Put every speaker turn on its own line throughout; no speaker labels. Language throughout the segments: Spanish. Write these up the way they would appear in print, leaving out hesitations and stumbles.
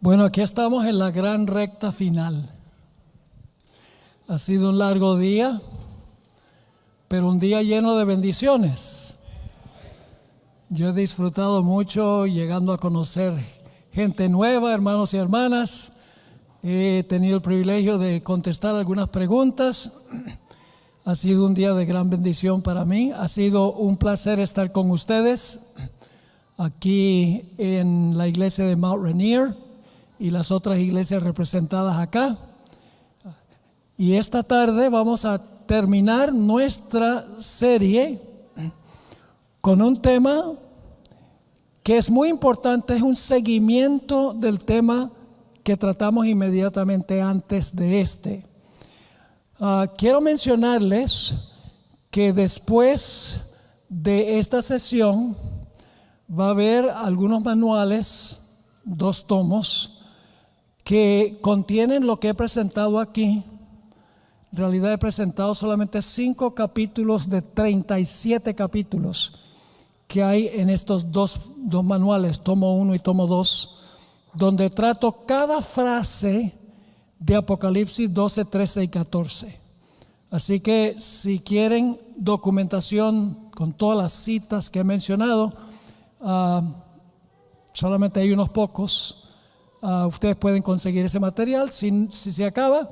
Bueno, aquí estamos en la gran recta final. Ha sido un largo día, pero un día lleno de bendiciones. Yo he disfrutado mucho llegando a conocer gente nueva, hermanos y hermanas. He tenido el privilegio de contestar algunas preguntas. Ha sido un día de gran bendición para mí. Ha sido un placer estar con ustedes aquí en la iglesia de Mount Rainier y las otras iglesias representadas acá. Y esta tarde vamos a terminar nuestra serie con un tema que es muy importante, es un seguimiento del tema que tratamos inmediatamente antes de este. Quiero mencionarles que después de esta sesión va a haber algunos manuales, 2 tomos, que contienen lo que he presentado aquí. En realidad he presentado solamente 5 capítulos de 37 capítulos que hay en estos dos manuales, tomo 1 y tomo 2, donde trato cada frase de Apocalipsis 12, 13 y 14. Así que si quieren documentación con todas las citas que he mencionado, solamente hay unos pocos. Ustedes pueden conseguir ese material. Si se acaba,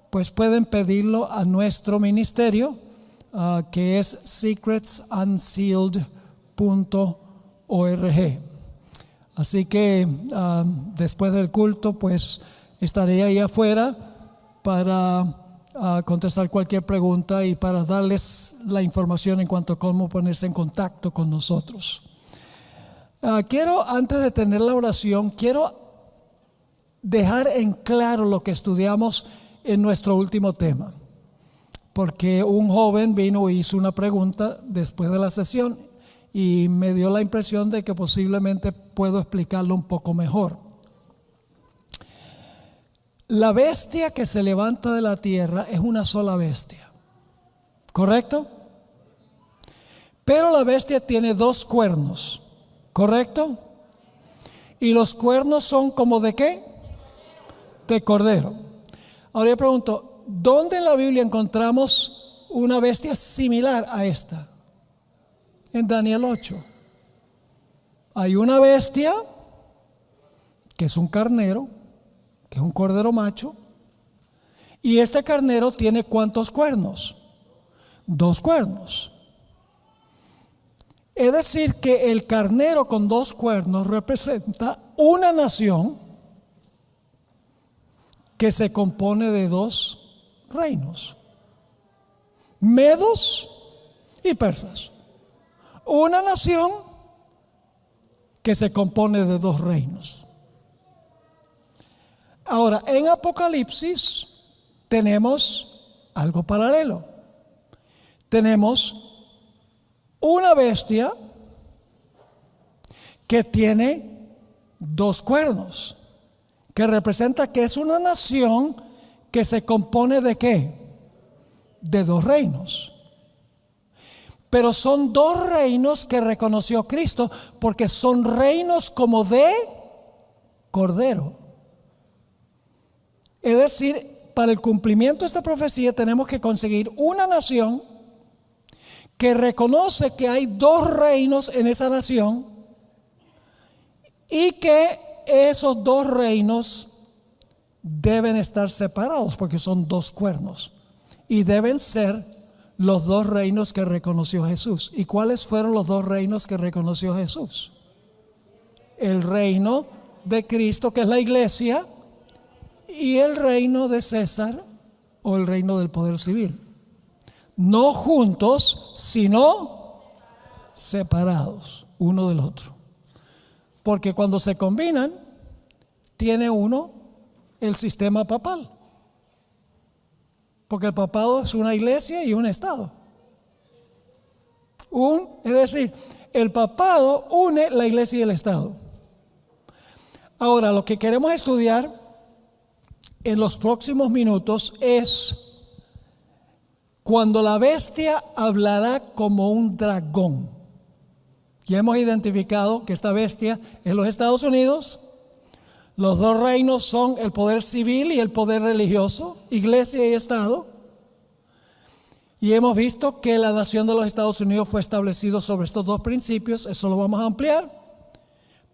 pues pueden pedirlo a nuestro ministerio, que es secretsunsealed.org. Así que después del culto, pues estaré ahí afuera para contestar cualquier pregunta y para darles la información en cuanto a cómo ponerse en contacto con nosotros. Quiero, antes de tener la oración, quiero dejar en claro lo que estudiamos en nuestro último tema, porque un joven vino y hizo una pregunta después de la sesión y me dio la impresión de que posiblemente puedo explicarlo un poco mejor. La bestia que se levanta de la tierra es una sola bestia, ¿correcto? Pero la bestia tiene 2 cuernos, ¿correcto? Y los cuernos son como ¿de qué? De cordero. Ahora yo pregunto, ¿dónde en la Biblia encontramos una bestia similar a esta? En Daniel 8. Hay una bestia que es un carnero, que es un cordero macho, y este carnero tiene ¿cuántos cuernos? 2 cuernos. Es decir, que el carnero con 2 cuernos representa una nación que se compone de 2 reinos, medos y persas. Una nación que se compone de 2 reinos. Ahora, en Apocalipsis tenemos algo paralelo. Tenemos una bestia que tiene 2 cuernos, que representa que es una nación que se compone ¿de qué? De 2 reinos. Pero son 2 reinos que reconoció Cristo, porque son reinos como de cordero. Es decir, para el cumplimiento de esta profecía tenemos que conseguir una nación que reconoce que hay 2 reinos en esa nación y que esos 2 reinos deben estar separados porque son 2 cuernos y deben ser los 2 reinos que reconoció Jesús. ¿Y cuáles fueron los 2 reinos que reconoció Jesús? El reino de Cristo, que es la iglesia, y el reino de César, o el reino del poder civil. No juntos, sino separados uno del otro. Porque cuando se combinan, tiene uno el sistema papal. Porque el papado es una iglesia y un estado. Es decir, el papado une la iglesia y el estado. Ahora, lo que queremos estudiar en los próximos minutos es cuando la bestia hablará como un dragón. Ya hemos identificado que esta bestia es los Estados Unidos, Los dos reinos son el poder civil y el poder religioso, iglesia y Estado. Y hemos visto que la nación de los Estados Unidos fue establecida sobre estos dos principios. Eso lo vamos a ampliar.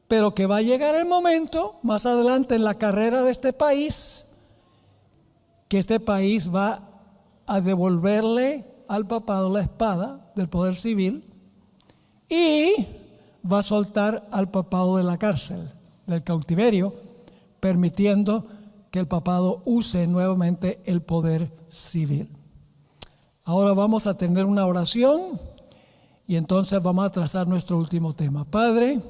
Pero que va a llegar el momento, más adelante en la carrera de este país, que este país va a devolverle al papado la espada del poder civil y va a soltar al papado de la cárcel, del cautiverio, permitiendo que el papado use nuevamente el poder civil. Ahora vamos a tener una oración y entonces vamos a trazar nuestro último tema. Padre,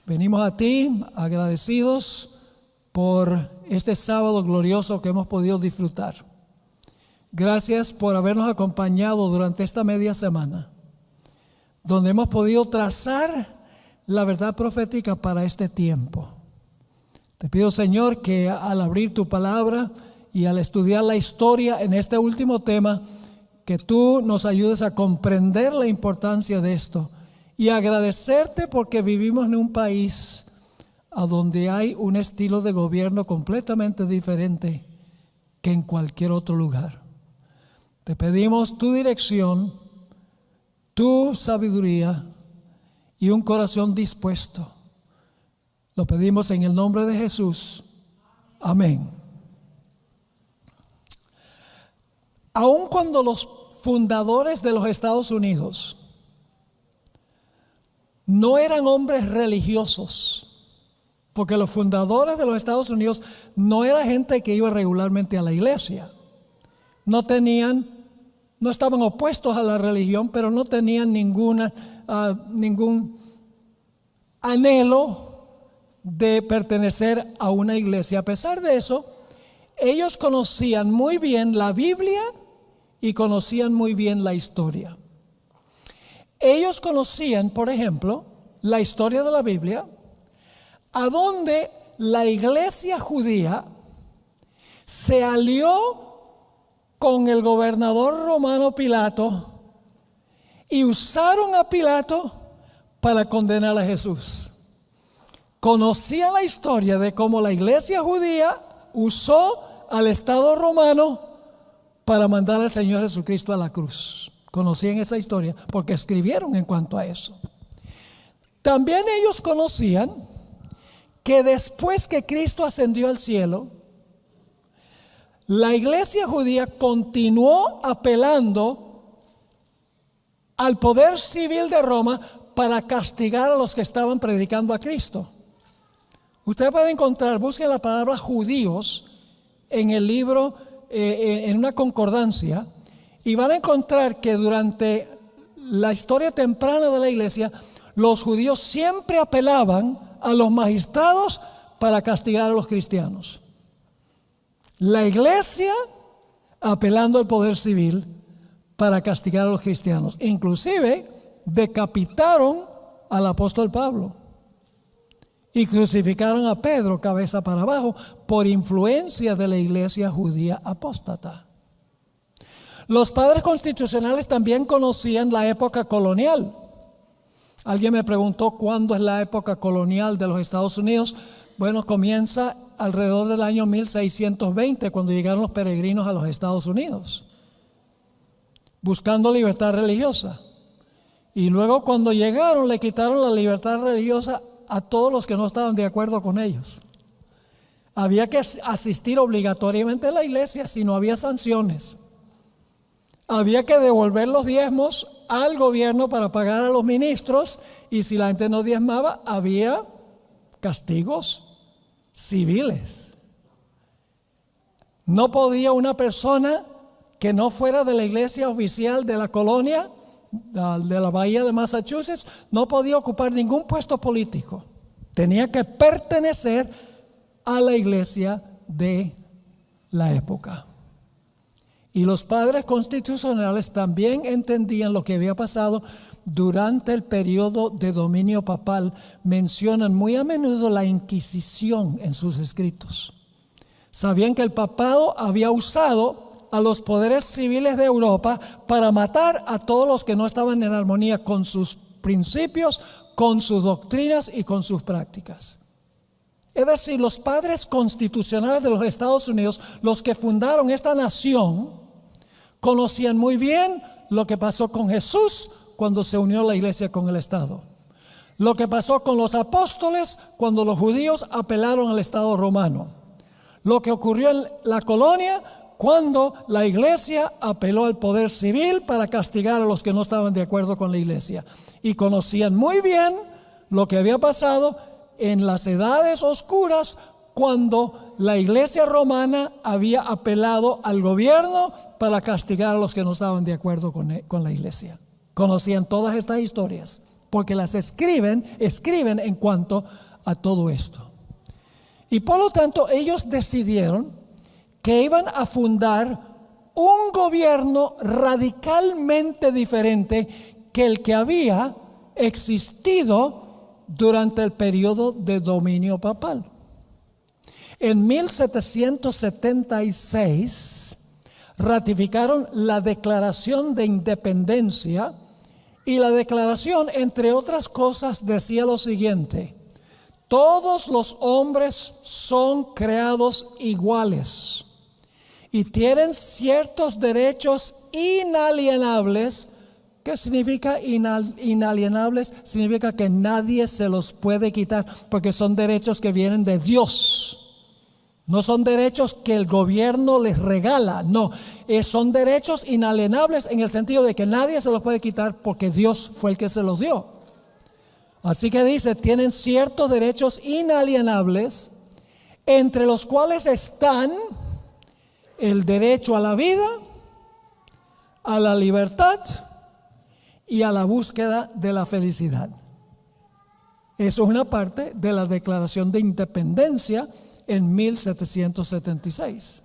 venimos a ti agradecidos por este sábado glorioso que hemos podido disfrutar. Gracias por habernos acompañado durante esta media semana, donde hemos podido trazar la verdad profética para este tiempo. Te pido, Señor, que al abrir tu palabra y al estudiar la historia en este último tema, que tú nos ayudes a comprender la importancia de esto y agradecerte porque vivimos en un país a donde hay un estilo de gobierno completamente diferente que en cualquier otro lugar. Te pedimos tu dirección, tu sabiduría y un corazón dispuesto. Lo pedimos en el nombre de Jesús. Amén. Aun cuando los fundadores de los Estados Unidos no eran hombres religiosos, porque los fundadores de los Estados Unidos no era gente que iba regularmente a la iglesia. No estaban opuestos a la religión, pero no tenían ningún anhelo de pertenecer a una iglesia. A pesar de eso, ellos conocían muy bien la Biblia y conocían muy bien la historia. Ellos conocían, por ejemplo, la historia de la Biblia, a donde la iglesia judía se alió con el gobernador romano Pilato y usaron a Pilato para condenar a Jesús. Conocían la historia de cómo la iglesia judía usó al Estado romano para mandar al Señor Jesucristo a la cruz. Conocían esa historia porque escribieron en cuanto a eso. También ellos conocían que después que Cristo ascendió al cielo, la iglesia judía continuó apelando al poder civil de Roma para castigar a los que estaban predicando a Cristo. Usted puede encontrar, busque la palabra judíos en el libro, en una concordancia, y van a encontrar que durante la historia temprana de la iglesia, los judíos siempre apelaban a los magistrados para castigar a los cristianos. La iglesia apelando al poder civil para castigar a los cristianos. Inclusive decapitaron al apóstol Pablo y crucificaron a Pedro cabeza para abajo por influencia de la iglesia judía apóstata. Los padres constitucionales también conocían la época colonial. Alguien me preguntó cuándo es la época colonial de los Estados Unidos. Bueno, comienza alrededor del año 1620, cuando llegaron los peregrinos a los Estados Unidos, buscando libertad religiosa. Y luego cuando llegaron le quitaron la libertad religiosa a todos los que no estaban de acuerdo con ellos. Había que asistir obligatoriamente a la iglesia si no había sanciones. Había que devolver los diezmos al gobierno para pagar a los ministros, y si la gente no diezmaba, había castigos civiles. No podía una persona que no fuera de la iglesia oficial de la colonia, de la bahía de Massachusetts, no podía ocupar ningún puesto político. Tenía que pertenecer a la iglesia de la época. Y los padres constitucionales también entendían lo que había pasado durante el periodo de dominio papal. Mencionan muy a menudo la Inquisición en sus escritos. Sabían que el papado había usado a los poderes civiles de Europa para matar a todos los que no estaban en armonía con sus principios, con sus doctrinas y con sus prácticas. Es decir, los padres constitucionales de los Estados Unidos, los que fundaron esta nación, conocían muy bien lo que pasó con Jesús cuando se unió la iglesia con el Estado. Lo que pasó con los apóstoles cuando los judíos apelaron al Estado romano. Lo que ocurrió en la colonia cuando la iglesia apeló al poder civil para castigar a los que no estaban de acuerdo con la iglesia. Y conocían muy bien lo que había pasado en las edades oscuras cuando la iglesia romana había apelado al gobierno para castigar a los que no estaban de acuerdo con la iglesia. Conocían todas estas historias porque las escriben en cuanto a todo esto. Y por lo tanto ellos decidieron que iban a fundar un gobierno radicalmente diferente que el que había existido durante el periodo de dominio papal. En 1776 ratificaron la Declaración de Independencia, y la declaración, entre otras cosas, decía lo siguiente: todos los hombres son creados iguales y tienen ciertos derechos inalienables. ¿Qué significa inalienables? Significa que nadie se los puede quitar, porque son derechos que vienen de Dios. No son derechos que el gobierno les regala, no. Son derechos inalienables en el sentido de que nadie se los puede quitar porque Dios fue el que se los dio. Así que dice, tienen ciertos derechos inalienables, entre los cuales están el derecho a la vida, a la libertad y a la búsqueda de la felicidad. Eso es una parte de la Declaración de Independencia en 1776.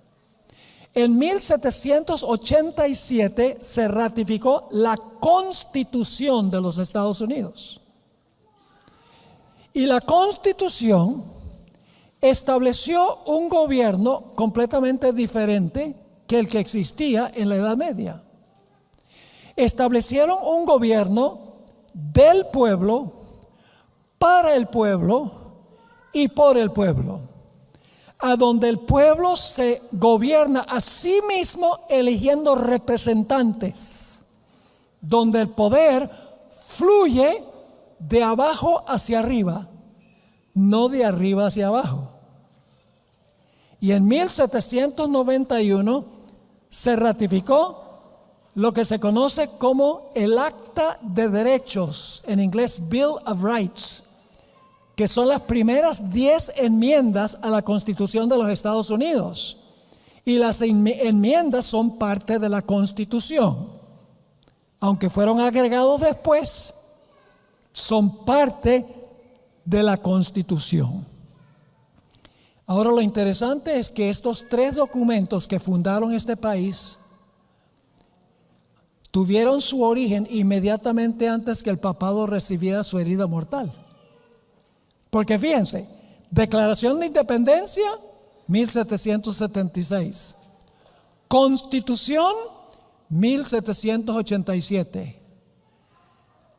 En 1787 se ratificó la Constitución de los Estados Unidos. Y la Constitución estableció un gobierno completamente diferente que el que existía en la Edad Media. Establecieron un gobierno del pueblo, para el pueblo y por el pueblo, a donde el pueblo se gobierna a sí mismo eligiendo representantes, donde el poder fluye de abajo hacia arriba, no de arriba hacia abajo. Y en 1791 se ratificó lo que se conoce como el Acta de Derechos, en inglés Bill of Rights, que son las primeras 10 enmiendas a la Constitución de los Estados Unidos. Y las enmiendas son parte de la Constitución. Aunque fueron agregados después, son parte de la Constitución. Ahora, lo interesante es que estos 3 documentos que fundaron este país tuvieron su origen inmediatamente antes que el papado recibiera su herida mortal. Porque fíjense, Declaración de Independencia, 1776. Constitución, 1787.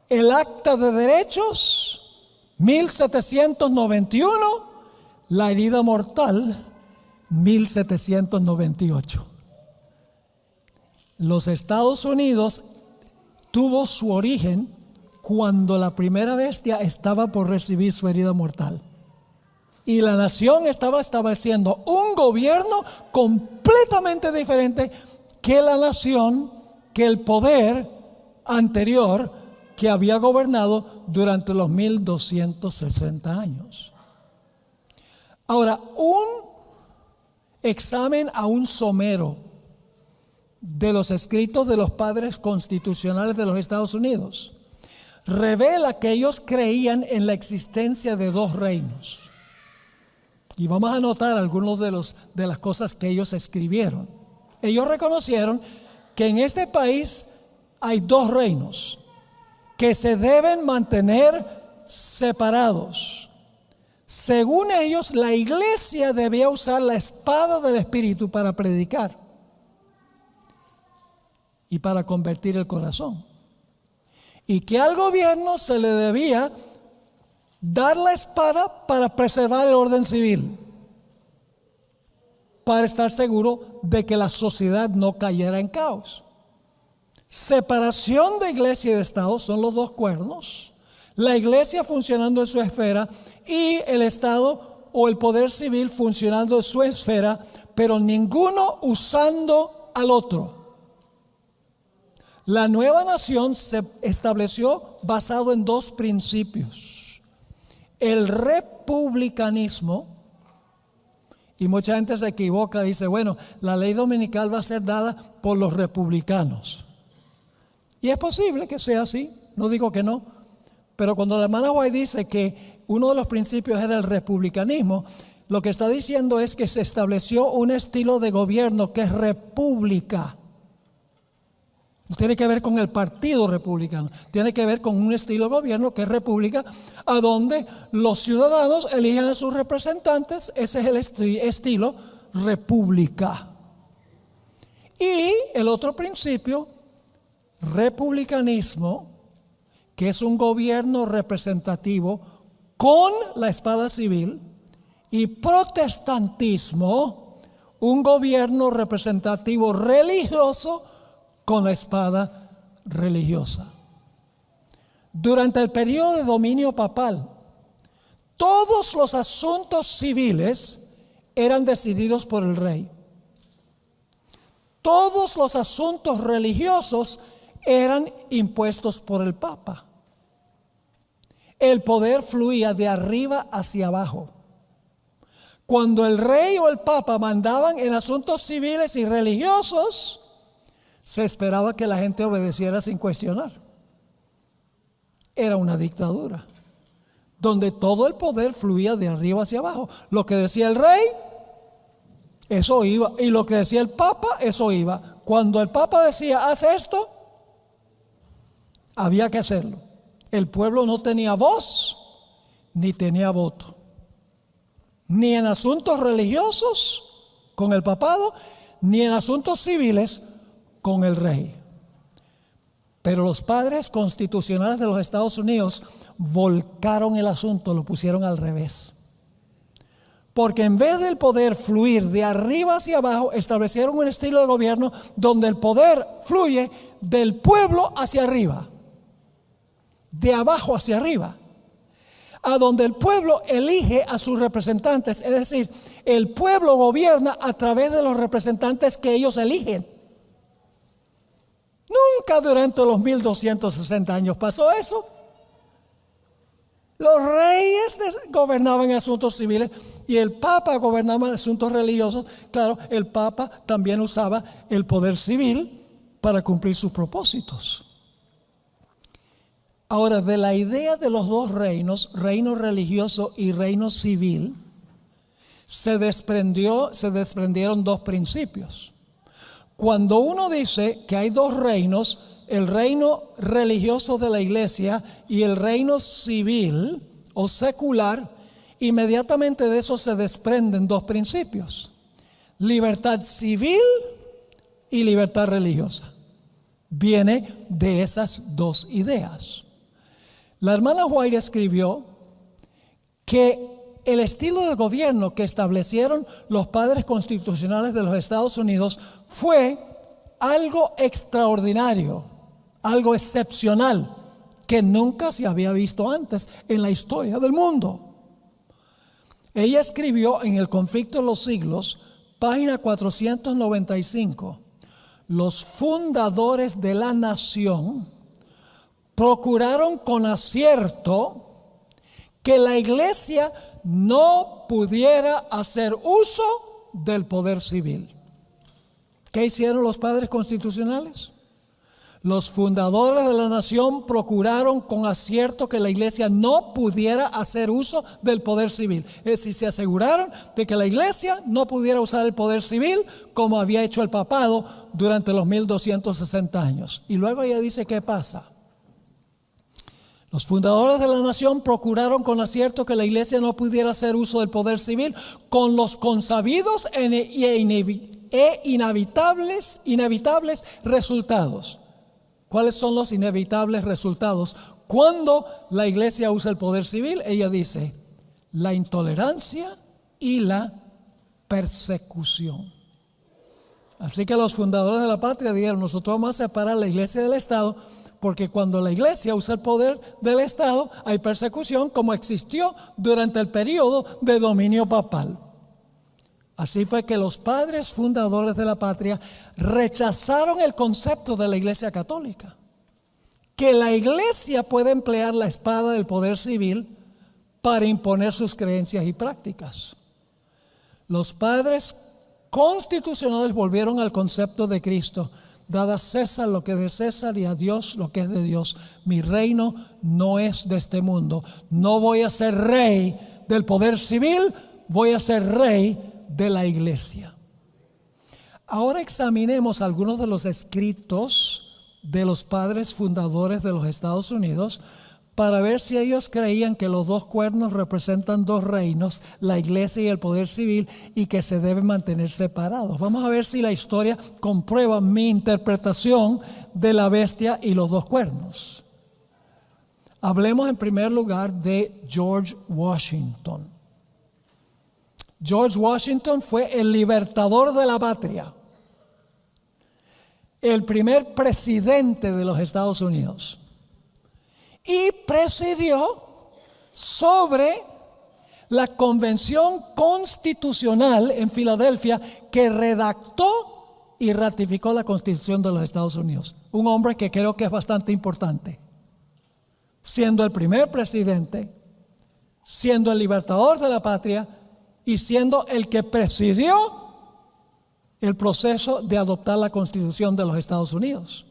El Acta de Derechos, 1791. La herida mortal, 1798. Los Estados Unidos tuvo su origen cuando la primera bestia estaba por recibir su herida mortal. Y la nación estaba estableciendo un gobierno completamente diferente que la nación, que el poder anterior que había gobernado durante los 1260 años. Ahora, un examen aún somero de los escritos de los padres constitucionales de los Estados Unidos revela que ellos creían en la existencia de 2 reinos. Y vamos a notar algunos de las cosas que ellos escribieron. Ellos reconocieron que en este país hay 2 reinos que se deben mantener separados. Según ellos, la iglesia debía usar la espada del Espíritu para predicar y para convertir el corazón. Y que al gobierno se le debía dar la espada para preservar el orden civil, para estar seguro de que la sociedad no cayera en caos. Separación de iglesia y de Estado son los dos cuernos. La iglesia funcionando en su esfera y el Estado o el poder civil funcionando en su esfera, pero ninguno usando al otro. La nueva nación se estableció basado en dos principios: el republicanismo, y mucha gente se equivoca, dice, bueno, la ley dominical va a ser dada por los republicanos. Y es posible que sea así, no digo que no, pero cuando la hermana White dice que uno de los principios era el republicanismo, lo que está diciendo es que se estableció un estilo de gobierno que es república. No tiene que ver con el partido republicano, tiene que ver con un estilo de gobierno que es república, a donde los ciudadanos eligen a sus representantes. Ese es el estilo república. Y el otro principio, republicanismo, que es un gobierno representativo con la espada civil, y protestantismo, un gobierno representativo religioso con la espada religiosa. Durante el periodo de dominio papal, todos los asuntos civiles eran decididos por el rey. Todos los asuntos religiosos eran impuestos por el Papa. El poder fluía de arriba hacia abajo. Cuando el rey o el Papa mandaban en asuntos civiles y religiosos, se esperaba que la gente obedeciera sin cuestionar. Era una dictadura donde todo el poder fluía de arriba hacia abajo. Lo que decía el rey, eso iba, y lo que decía el Papa, eso iba. Cuando el Papa decía, haz esto, había que hacerlo. El pueblo no tenía voz ni tenía voto, ni en asuntos religiosos con el papado, ni en asuntos civiles con el rey. Pero los padres constitucionales de los Estados Unidos volcaron el asunto, lo pusieron al revés. Porque en vez del poder fluir de arriba hacia abajo, establecieron un estilo de gobierno donde el poder fluye del pueblo hacia arriba, de abajo hacia arriba, a donde el pueblo elige a sus representantes. Es decir, el pueblo gobierna a través de los representantes que ellos eligen. Nunca durante los 1260 años pasó eso. Los reyes gobernaban en asuntos civiles y el Papa gobernaba en asuntos religiosos. Claro, el Papa también usaba el poder civil para cumplir sus propósitos. Ahora, de la idea de los dos reinos, reino religioso y reino civil, se desprendieron dos principios. Cuando uno dice que hay dos reinos, el reino religioso de la iglesia y el reino civil o secular, inmediatamente de eso se desprenden dos principios: libertad civil y libertad religiosa. Viene de esas dos ideas. La hermana White escribió que el estilo de gobierno que establecieron los padres constitucionales de los Estados Unidos fue algo extraordinario, algo excepcional, que nunca se había visto antes en la historia del mundo. Ella escribió en El conflicto de los siglos, página 495, los fundadores de la nación procuraron con acierto que la iglesia no pudiera hacer uso del poder civil. ¿Qué hicieron los padres constitucionales? Los fundadores de la nación procuraron con acierto que la iglesia no pudiera hacer uso del poder civil. Es decir, se aseguraron de que la iglesia no pudiera usar el poder civil como había hecho el papado durante los 1260 años. Y luego ella dice, ¿qué pasa? Los fundadores de la nación procuraron con acierto que la iglesia no pudiera hacer uso del poder civil con los consabidos e inevitables resultados. ¿Cuáles son los inevitables resultados Cuando la iglesia usa el poder civil, ella dice la intolerancia y la persecución. Así que los fundadores de la patria dijeron: nosotros vamos a separar la iglesia del Estado, porque cuando la iglesia usa el poder del Estado hay persecución, como existió durante el periodo de dominio papal. Así fue que los padres fundadores de la patria rechazaron el concepto de la iglesia católica, que la iglesia puede emplear la espada del poder civil para imponer sus creencias y prácticas. Los padres constitucionales volvieron al concepto de Cristo: dad a César lo que es de César y a Dios lo que es de Dios. Mi reino no es de este mundo. No voy a ser rey del poder civil, voy a ser rey de la iglesia. Ahora examinemos algunos de los escritos de los padres fundadores de los Estados Unidos para ver si ellos creían que los dos cuernos representan dos reinos, la iglesia y el poder civil, y que se deben mantener separados. Vamos a ver si la historia comprueba mi interpretación de la bestia y los dos cuernos. Hablemos en primer lugar de George Washington. George Washington fue el libertador de la patria, el primer presidente de los Estados Unidos, y presidió sobre la Convención Constitucional en Filadelfia, que redactó y ratificó la Constitución de los Estados Unidos. Un hombre que creo que es bastante importante, siendo el primer presidente, siendo el libertador de la patria y siendo el que presidió el proceso de adoptar la Constitución de los Estados Unidos.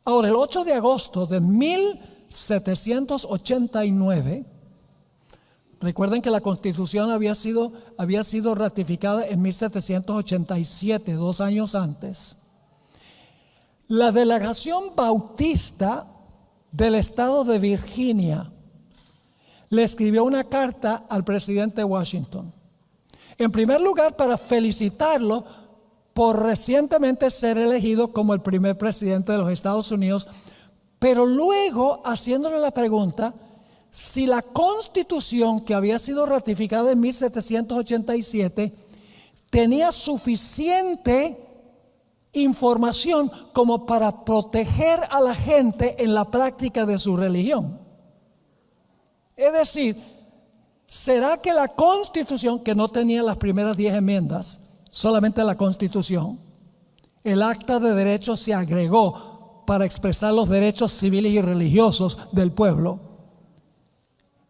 Ahora, el 8 de agosto de 1789, recuerden que la Constitución había sido ratificada en 1787, 2 años antes. La delegación bautista del estado de Virginia le escribió una carta al presidente Washington. En primer lugar, para felicitarlo por recientemente ser elegido como el primer presidente de los Estados Unidos, pero luego haciéndole la pregunta si la Constitución, que había sido ratificada en 1787, tenía suficiente información como para proteger a la gente en la práctica de su religión. Es decir, ¿será que la Constitución, que no tenía las primeras 10 enmiendas, solamente la Constitución, el Acta de Derechos se agregó para expresar los derechos civiles y religiosos del pueblo?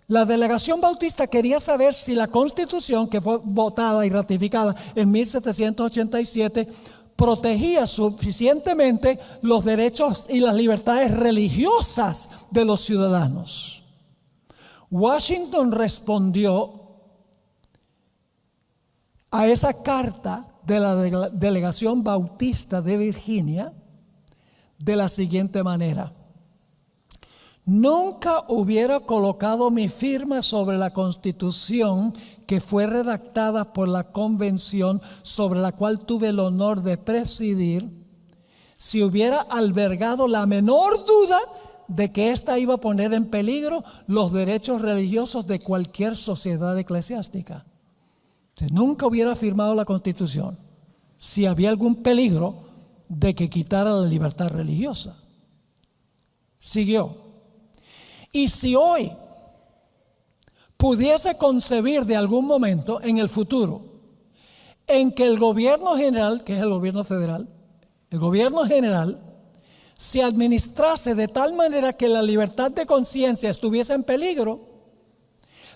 La delegación bautista quería saber si la Constitución, que fue votada y ratificada en 1787, protegía suficientemente los derechos y las libertades religiosas de los ciudadanos. Washington respondió a esa carta de la delegación bautista de Virginia de la siguiente manera: nunca hubiera colocado mi firma sobre la Constitución que fue redactada por la convención sobre la cual tuve el honor de presidir, si hubiera albergado la menor duda de que ésta iba a poner en peligro los derechos religiosos de cualquier sociedad eclesiástica. Nunca hubiera firmado la Constitución si había algún peligro de que quitara la libertad religiosa. Siguió: y si hoy pudiese concebir de algún momento en el futuro en que el gobierno general, que es el gobierno federal, el gobierno general se administrase de tal manera que la libertad de conciencia estuviese en peligro,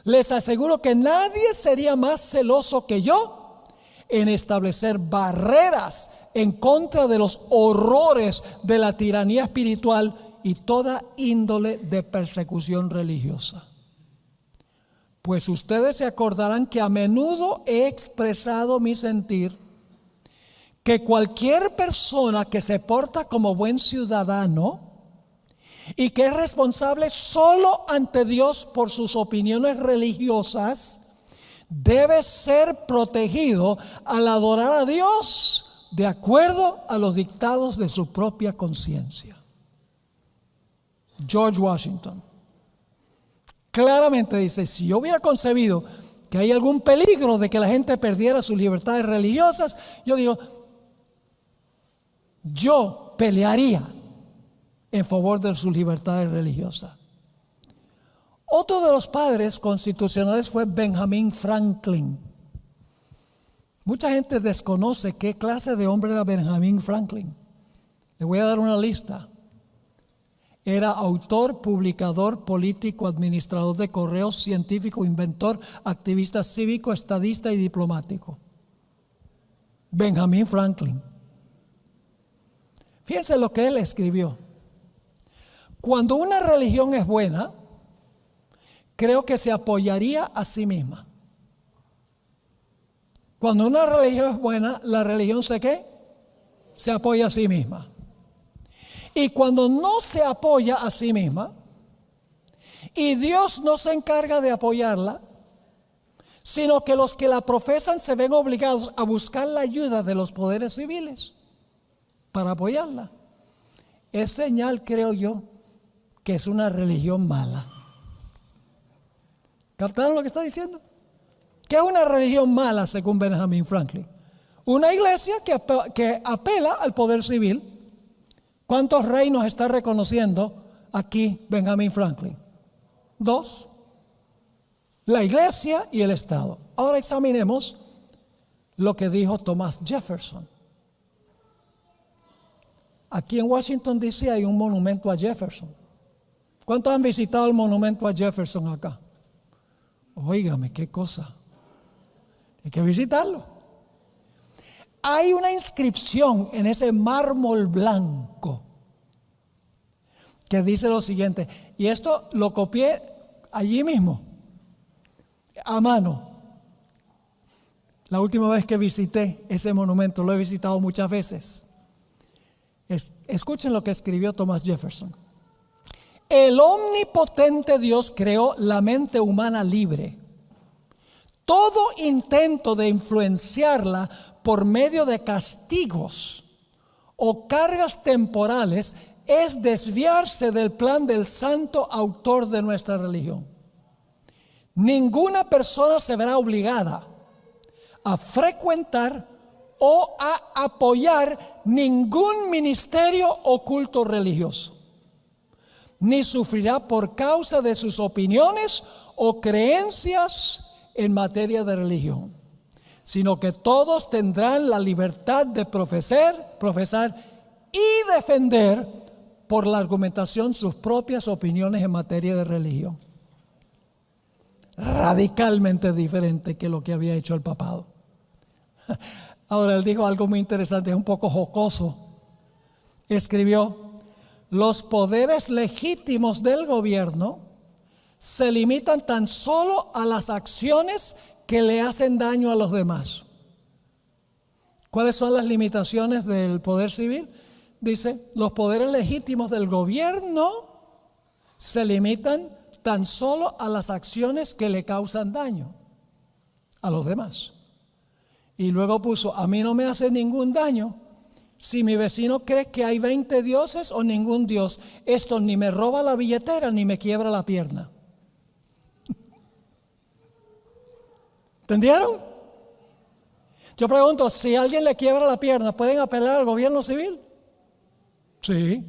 les aseguro que nadie sería más celoso que yo en establecer barreras en contra de los horrores de la tiranía espiritual y toda índole de persecución religiosa. Pues ustedes se acordarán que a menudo he expresado mi sentir que cualquier persona que se porta como buen ciudadano y que es responsable solo ante Dios por sus opiniones religiosas debe ser protegido al adorar a Dios de acuerdo a los dictados de su propia conciencia. George Washington. Claramente dice, si yo hubiera concebido que hay algún peligro de que la gente perdiera sus libertades religiosas, yo digo, yo pelearía en favor de sus libertades religiosas. Otro de los padres constitucionales fue Benjamin Franklin. Mucha gente desconoce qué clase de hombre era Benjamin Franklin. Le voy a dar una lista. Era autor, publicador, político, administrador de correos, científico, inventor, activista cívico, estadista y diplomático. Benjamin Franklin. Fíjense lo que él escribió. Cuando una religión es buena, creo que se apoyaría a sí misma. Cuando una religión es buena, la religión se apoya a sí misma. Y cuando no se apoya a sí misma, y Dios no se encarga de apoyarla, sino que los que la profesan se ven obligados a buscar la ayuda de los poderes civiles para apoyarla, es señal, creo yo, que es una religión mala. ¿Captaron lo que está diciendo? ¿Qué es una religión mala según Benjamin Franklin? Una iglesia que apela al poder civil. ¿Cuántos reinos está reconociendo aquí Benjamin Franklin? 2. La iglesia y el Estado. Ahora examinemos lo que dijo Thomas Jefferson. Aquí en Washington DC hay un monumento a Jefferson. ¿Cuántos han visitado el monumento a Jefferson acá? Óigame, qué cosa. Hay que visitarlo. Hay una inscripción en ese mármol blanco que dice lo siguiente, y esto lo copié allí mismo, a mano. La última vez que visité ese monumento, lo he visitado muchas veces. Escuchen lo que escribió Thomas Jefferson. El omnipotente Dios creó la mente humana libre. Todo intento de influenciarla por medio de castigos o cargas temporales es desviarse del plan del santo autor de nuestra religión. Ninguna persona se verá obligada a frecuentar o a apoyar ningún ministerio o culto religioso, ni sufrirá por causa de sus opiniones o creencias en materia de religión, sino que todos tendrán la libertad de profesar y defender por la argumentación sus propias opiniones en materia de religión. Radicalmente diferente que lo que había hecho el papado. Ahora él dijo algo muy interesante, es un poco jocoso. Escribió: los poderes legítimos del gobierno se limitan tan solo a las acciones que le hacen daño a los demás. ¿Cuáles son las limitaciones del poder civil? Dice, los poderes legítimos del gobierno se limitan tan solo a las acciones que le causan daño a los demás. Y luego puso, a mí no me hace ningún daño si mi vecino cree que hay 20 dioses o ningún dios. Esto ni me roba la billetera ni me quiebra la pierna. ¿Entendieron? Yo pregunto, si alguien le quiebra la pierna, ¿pueden apelar al gobierno civil? Sí.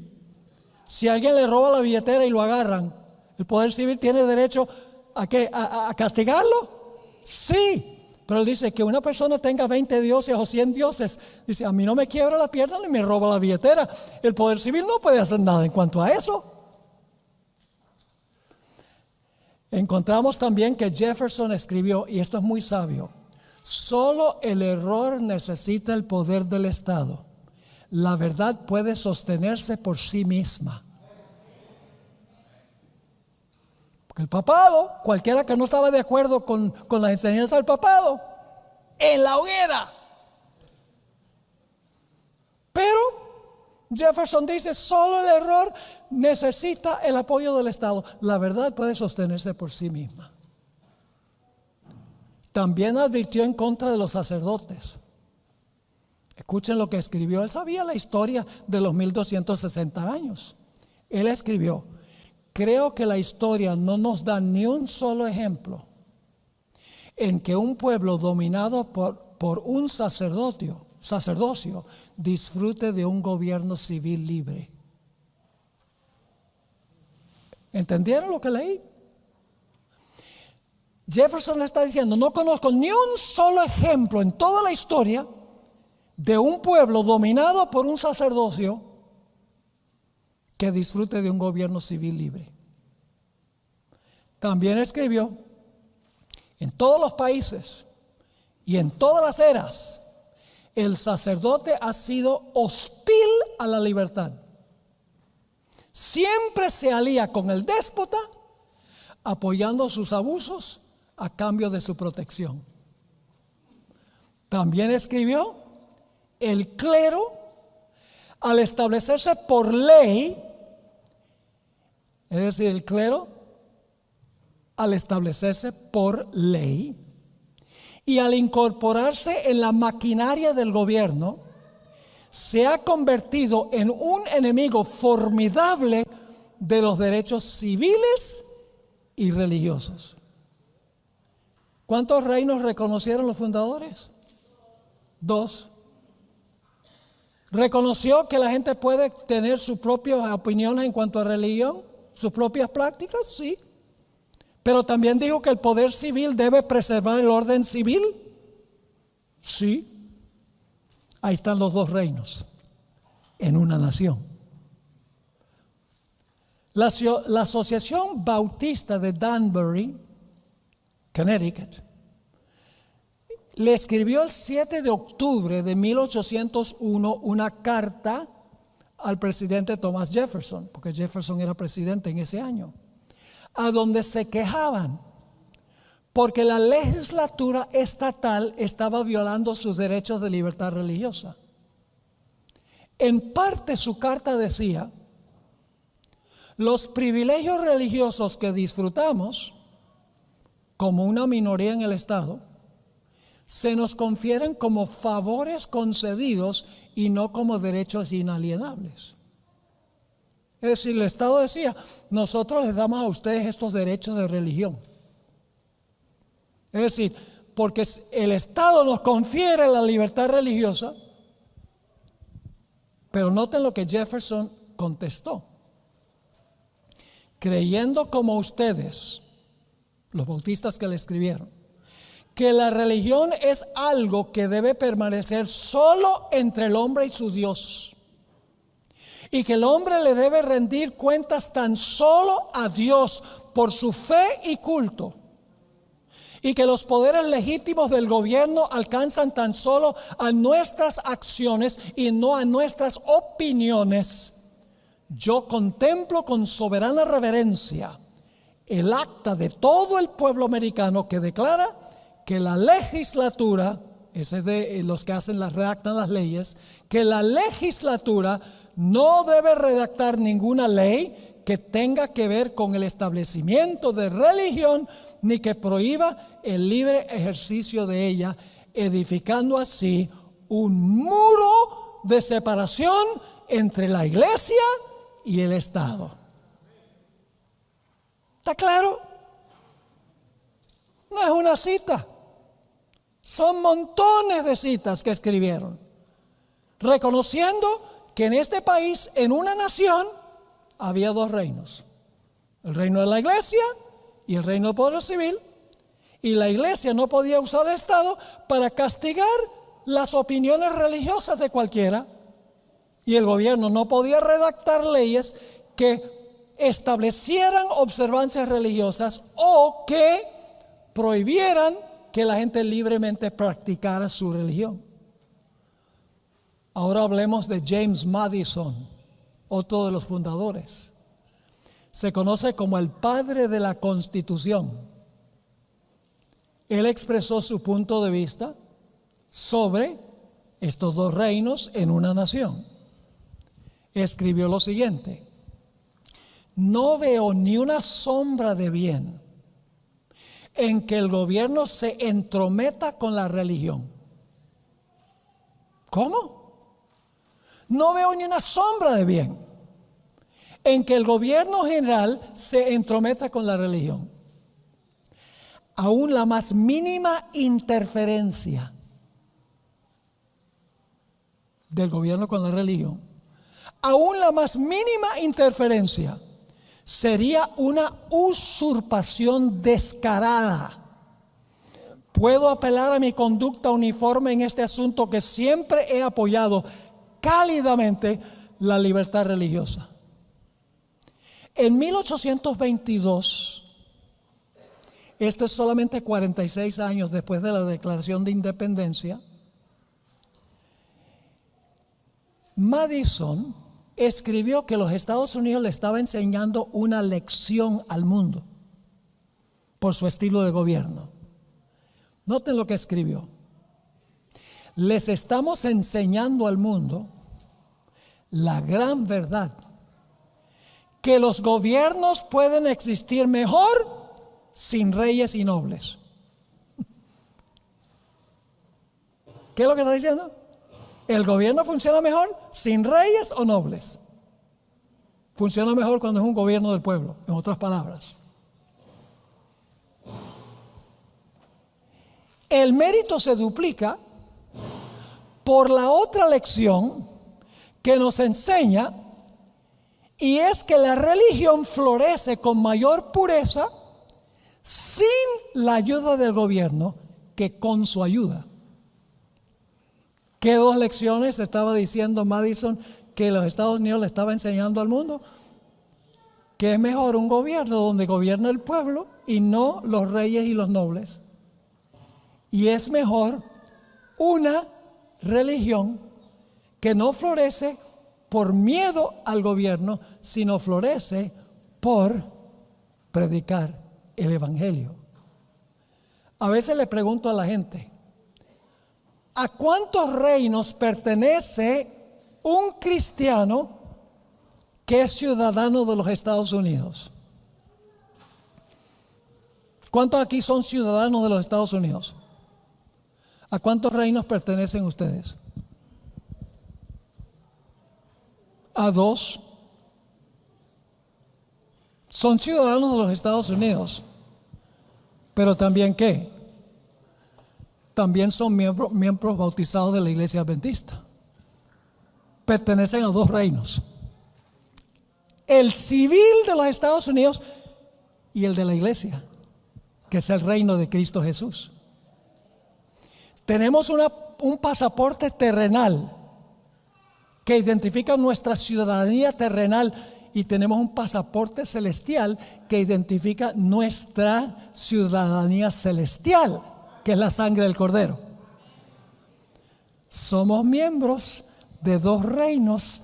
Si alguien le roba la billetera y lo agarran, ¿el poder civil tiene derecho a qué? ¿A castigarlo? Sí. Pero él dice que una persona tenga 20 dioses o 100 dioses, dice, a mí no me quiebra la pierna ni me roba la billetera. El poder civil no puede hacer nada en cuanto a eso. Encontramos también que Jefferson escribió, y esto es muy sabio, solo el error necesita el poder del Estado. La verdad puede sostenerse por sí misma. Porque el papado, cualquiera que no estaba de acuerdo con la enseñanza del papado, en la hoguera. Pero Jefferson dice, solo el error necesita el apoyo del Estado. La verdad puede sostenerse por sí misma. También advirtió en contra de los sacerdotes. Escuchen lo que escribió. Él sabía la historia de los 1260 años. Él escribió creo que la historia no nos da ni un solo ejemplo en que un pueblo dominado por un sacerdocio disfrute de un gobierno civil libre. ¿Entendieron lo que leí? Jefferson está diciendo, no conozco ni un solo ejemplo en toda la historia de un pueblo dominado por un sacerdocio que disfrute de un gobierno civil libre. También escribió, en todos los países y en todas las eras, el sacerdote ha sido hostil a la libertad. Siempre se alía con el déspota, apoyando sus abusos a cambio de su protección. También escribió, el clero, al establecerse por ley, es decir, el clero, al establecerse por ley y al incorporarse en la maquinaria del gobierno, se ha convertido en un enemigo formidable de los derechos civiles y religiosos. ¿Cuántos reinos reconocieron los fundadores? 2. ¿Reconoció que la gente puede tener sus propias opiniones en cuanto a religión? ¿Sus propias prácticas? Sí. Pero también dijo que el poder civil debe preservar el orden civil. Sí. Ahí están los 2 reinos en una nación. La Asociación Bautista de Danbury, Connecticut, le escribió el 7 de octubre de 1801 una carta al presidente Thomas Jefferson, porque Jefferson era presidente en ese año, a donde se quejaban porque la legislatura estatal estaba violando sus derechos de libertad religiosa. En parte su carta decía, los privilegios religiosos que disfrutamos como una minoría en el Estado se nos confieren como favores concedidos y no como derechos inalienables. Es decir, el Estado decía, nosotros les damos a ustedes estos derechos de religión. Es decir, porque el Estado nos confiere la libertad religiosa, pero noten lo que Jefferson contestó. Creyendo como ustedes, los bautistas que le escribieron, que la religión es algo que debe permanecer solo entre el hombre y su Dios, y que el hombre le debe rendir cuentas tan solo a Dios por su fe y culto, y que los poderes legítimos del gobierno alcanzan tan solo a nuestras acciones y no a nuestras opiniones, yo contemplo con soberana reverencia el acta de todo el pueblo americano que declara que la legislatura, ese es de los que redactan las leyes, que la legislatura no debe redactar ninguna ley que tenga que ver con el establecimiento de religión ni que prohíba el libre ejercicio de ella, edificando así un muro de separación entre la iglesia y el Estado. ¿Está claro? No es una cita, son montones de citas que escribieron, reconociendo que en este país, en una nación, había 2 reinos: el reino de la iglesia y el reino del poder civil, y la iglesia no podía usar el Estado para castigar las opiniones religiosas de cualquiera, y el gobierno no podía redactar leyes que establecieran observancias religiosas o que prohibieran que la gente libremente practicara su religión. Ahora hablemos de James Madison, otro de los fundadores. Se conoce como el padre de la Constitución. Él expresó su punto de vista sobre estos 2 reinos en una nación. Escribió lo siguiente: no veo ni una sombra de bien en que el gobierno se entrometa con la religión. ¿Cómo? No veo ni una sombra de bien en que el gobierno general se entrometa con la religión. Aún la más mínima interferencia del gobierno con la religión, aún la más mínima interferencia, sería una usurpación descarada. Puedo apelar a mi conducta uniforme en este asunto, que siempre he apoyado cálidamente la libertad religiosa. En 1822, esto es solamente 46 años después de la Declaración de Independencia, Madison escribió que los Estados Unidos le estaba enseñando una lección al mundo por su estilo de gobierno. Noten lo que escribió. Les estamos enseñando al mundo la gran verdad, que los gobiernos pueden existir mejor sin reyes y nobles. ¿Qué es lo que está diciendo? El gobierno funciona mejor sin reyes o nobles. Funciona mejor cuando es un gobierno del pueblo, en otras palabras. El mérito se duplica por la otra lección que nos enseña, y es que la religión florece con mayor pureza sin la ayuda del gobierno que con su ayuda. ¿Qué dos lecciones estaba diciendo Madison que los Estados Unidos le estaba enseñando al mundo? Que es mejor un gobierno donde gobierna el pueblo y no los reyes y los nobles. Y es mejor una religión que no florece por miedo al gobierno, sino florece por predicar el evangelio. A veces le pregunto a la gente, ¿a cuántos reinos pertenece un cristiano que es ciudadano de los Estados Unidos? ¿Cuántos aquí son ciudadanos de los Estados Unidos? ¿A cuántos reinos pertenecen ustedes? A dos. Son ciudadanos de los Estados Unidos, pero también ¿qué? También son miembros bautizados de la Iglesia Adventista. Pertenecen a dos reinos: el civil de los Estados Unidos y el de la Iglesia, que es el reino de Cristo Jesús. Tenemos un pasaporte terrenal que identifica nuestra ciudadanía terrenal, y tenemos un pasaporte celestial que identifica nuestra ciudadanía celestial, que es la sangre del Cordero. Somos miembros de dos reinos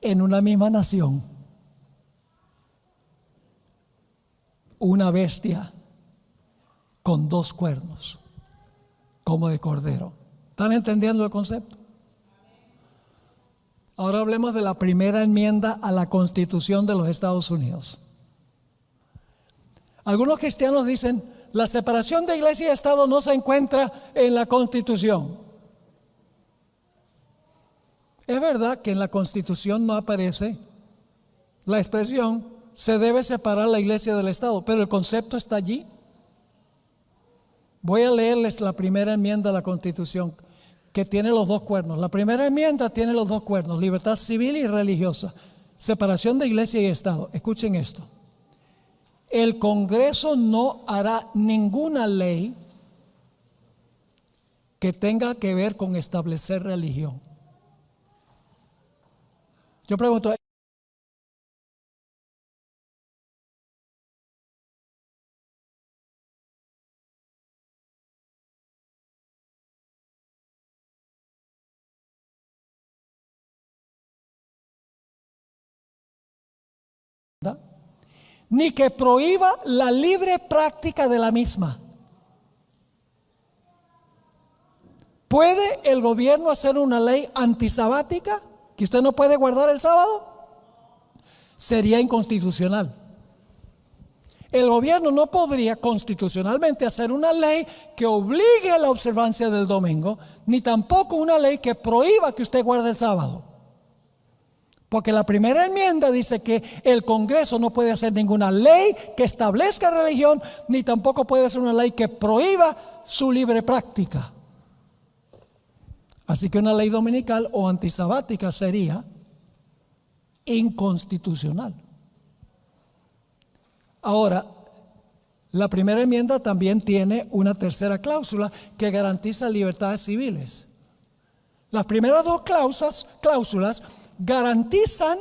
en una misma nación. Una bestia con dos cuernos, como de cordero. ¿Están entendiendo el concepto? Ahora hablemos de la primera enmienda a la Constitución de los Estados Unidos. Algunos cristianos dicen, la separación de iglesia y Estado no se encuentra en la Constitución. Es verdad que en la Constitución no aparece la expresión, se debe separar la iglesia del Estado, pero el concepto está allí. Voy a leerles la primera enmienda a la Constitución, que tiene los dos cuernos. La primera enmienda tiene los dos cuernos: libertad civil y religiosa, separación de iglesia y Estado. Escuchen esto: el Congreso no hará ninguna ley que tenga que ver con establecer religión. Yo pregunto, ni que prohíba la libre práctica de la misma. ¿Puede el gobierno hacer una ley antisabática, que usted no puede guardar el sábado? Sería inconstitucional. El gobierno no podría constitucionalmente hacer una ley que obligue a la observancia del domingo, ni tampoco una ley que prohíba que usted guarde el sábado. Porque la primera enmienda dice que el Congreso no puede hacer ninguna ley que establezca religión, ni tampoco puede hacer una ley que prohíba su libre práctica. Así que una ley dominical o antisabática sería inconstitucional. Ahora, la primera enmienda también tiene una tercera cláusula que garantiza libertades civiles. Las primeras dos cláusulas garantizan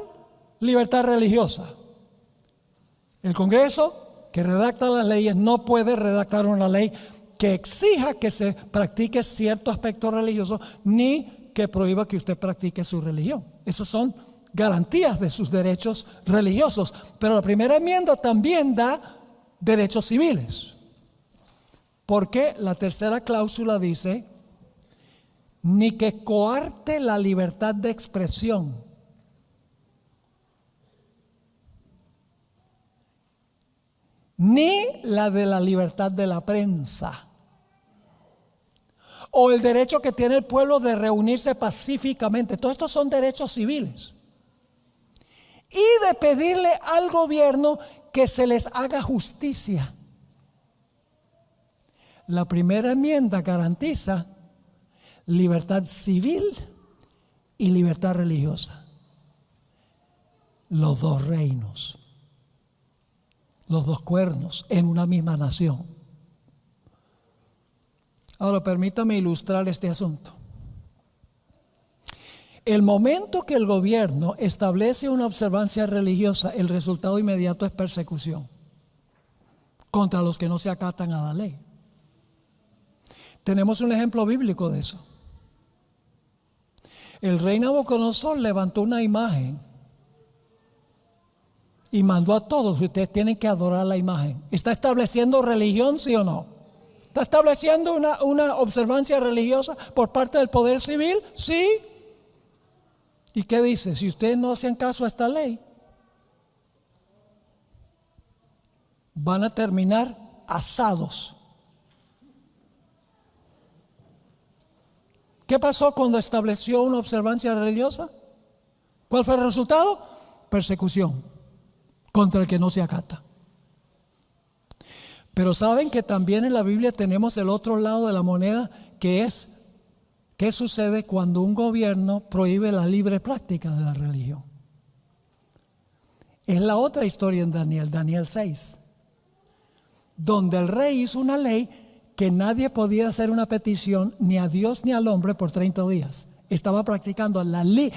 libertad religiosa. El Congreso, que redacta las leyes, no puede redactar una ley que exija que se practique cierto aspecto religioso, ni que prohíba que usted practique su religión. Esas son garantías de sus derechos religiosos. Pero la primera enmienda también da derechos civiles. Porque la tercera cláusula dice: ni que coarte la libertad de expresión, ni la de la libertad de la prensa, o el derecho que tiene el pueblo de reunirse pacíficamente. Todos estos son derechos civiles. Y de pedirle al gobierno que se les haga justicia. La primera enmienda garantiza libertad civil y libertad religiosa. Los dos reinos, los dos cuernos en una misma nación. Ahora permítame ilustrar este asunto. El momento que el gobierno establece una observancia religiosa, el resultado inmediato es persecución contra los que no se acatan a la ley. Tenemos un ejemplo bíblico de eso. El rey Nabucodonosor levantó una imagen y mandó a todos: ustedes tienen que adorar la imagen. ¿Está estableciendo religión, sí o no? ¿Está estableciendo una observancia religiosa por parte del poder civil? Sí. ¿Y qué dice? Si ustedes no hacen caso a esta ley, van a terminar asados. ¿Qué pasó cuando estableció una observancia religiosa? ¿Cuál fue el resultado? Persecución contra el que no se acata. Pero saben que también en la Biblia tenemos el otro lado de la moneda, que es: ¿qué sucede cuando un gobierno prohíbe la libre práctica de la religión? Es la otra historia en Daniel 6, donde el rey hizo una ley que nadie podía hacer una petición ni a Dios ni al hombre por 30 días. Estaba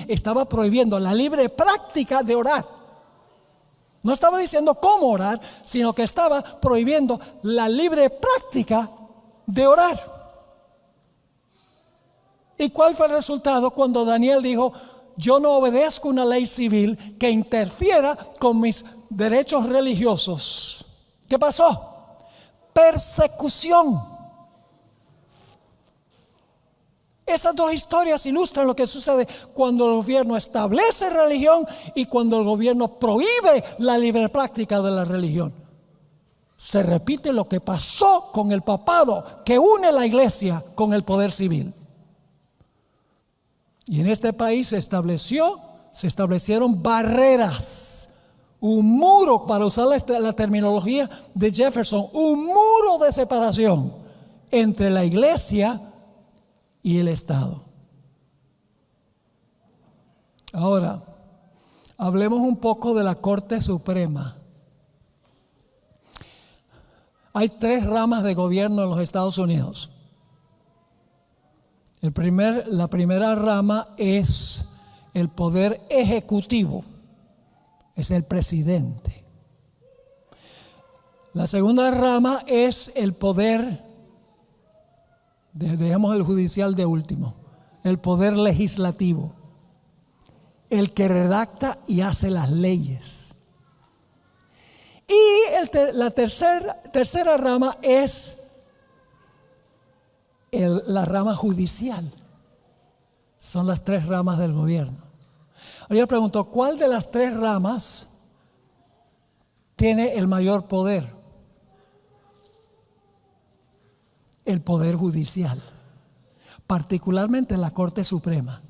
estaba prohibiendo la libre práctica de orar. No estaba diciendo cómo orar, sino que estaba prohibiendo la libre práctica de orar. ¿Y cuál fue el resultado cuando Daniel dijo: yo no obedezco una ley civil que interfiera con mis derechos religiosos? ¿Qué pasó? Persecución. Esas dos historias ilustran lo que sucede cuando el gobierno establece religión y cuando el gobierno prohíbe la libre práctica de la religión. Se repite lo que pasó con el papado, que une la iglesia con el poder civil. Y en este país se establecieron barreras, un muro, para usar la terminología de Jefferson, un muro de separación entre la iglesia y el Estado. Ahora, hablemos un poco de la Corte Suprema. Hay 3 ramas de gobierno en los Estados Unidos. La primera rama es el poder ejecutivo, es el presidente. La segunda rama es el poder, dejemos el judicial de último, el poder legislativo, el que redacta y hace las leyes. Y la tercera rama es la rama judicial. Son las 3 ramas del gobierno. Ahora yo pregunto: ¿cuál de las 3 ramas tiene el mayor poder? El poder judicial, particularmente la Corte Suprema.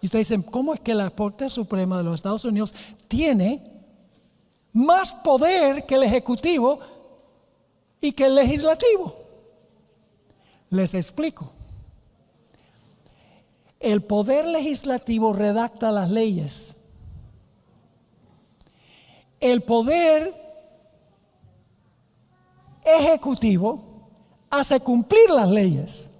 Y ustedes dicen, ¿cómo es que la Corte Suprema de los Estados Unidos tiene más poder que el Ejecutivo y que el Legislativo? Les explico. El poder legislativo redacta las leyes. El poder ejecutivo hace cumplir las leyes.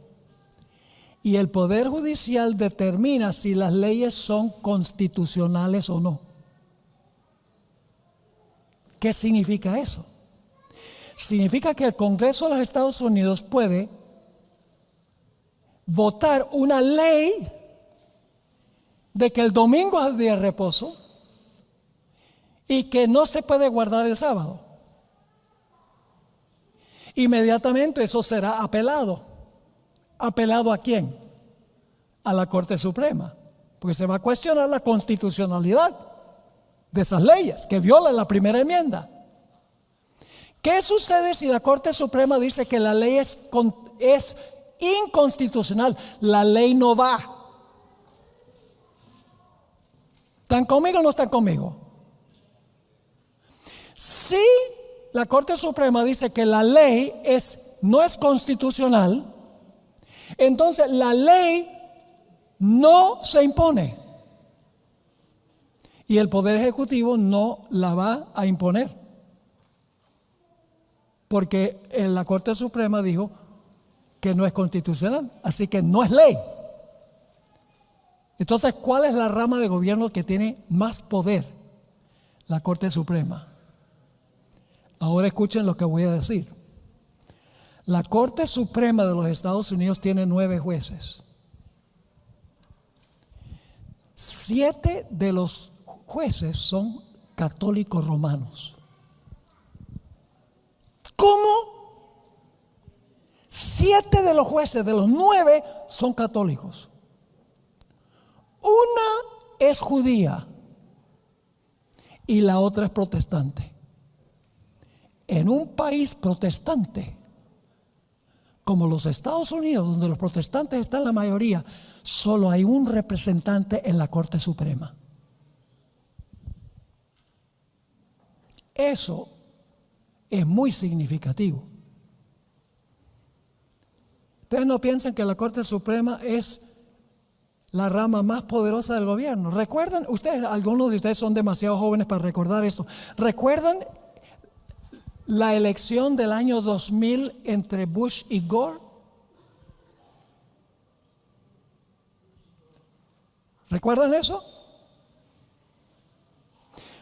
Y el poder judicial determina si las leyes son constitucionales o no. ¿Qué significa eso? Significa que el Congreso de los Estados Unidos puede votar una ley de que el domingo es el día de reposo y que no se puede guardar el sábado. Inmediatamente eso será apelado. ¿Apelado a quién? A la Corte Suprema, porque se va a cuestionar la constitucionalidad de esas leyes que violan la primera enmienda. ¿Qué sucede si la Corte Suprema dice que la ley es inconstitucional? La ley no va. ¿Están conmigo o no están conmigo? Si la Corte Suprema dice que la ley no es constitucional, entonces la ley no se impone y el Poder Ejecutivo no la va a imponer, porque la Corte Suprema dijo que no es constitucional, así que no es ley. Entonces, ¿cuál es la rama de gobierno que tiene más poder? La Corte Suprema. Ahora escuchen lo que voy a decir. La Corte Suprema de los Estados Unidos tiene 9 jueces. 7 de los jueces son católicos romanos. ¿Cómo? 7 de los jueces, de los 9, son católicos. Una es judía y la otra es protestante. En un país protestante como los Estados Unidos, donde los protestantes están la mayoría, solo hay un representante en la Corte Suprema. Eso es muy significativo. Ustedes no piensan que la Corte Suprema es la rama más poderosa del gobierno. ¿Recuerdan? Ustedes, algunos de ustedes son demasiado jóvenes para recordar esto. ¿Recuerdan la elección del año 2000 entre Bush y Gore? ¿Recuerdan eso?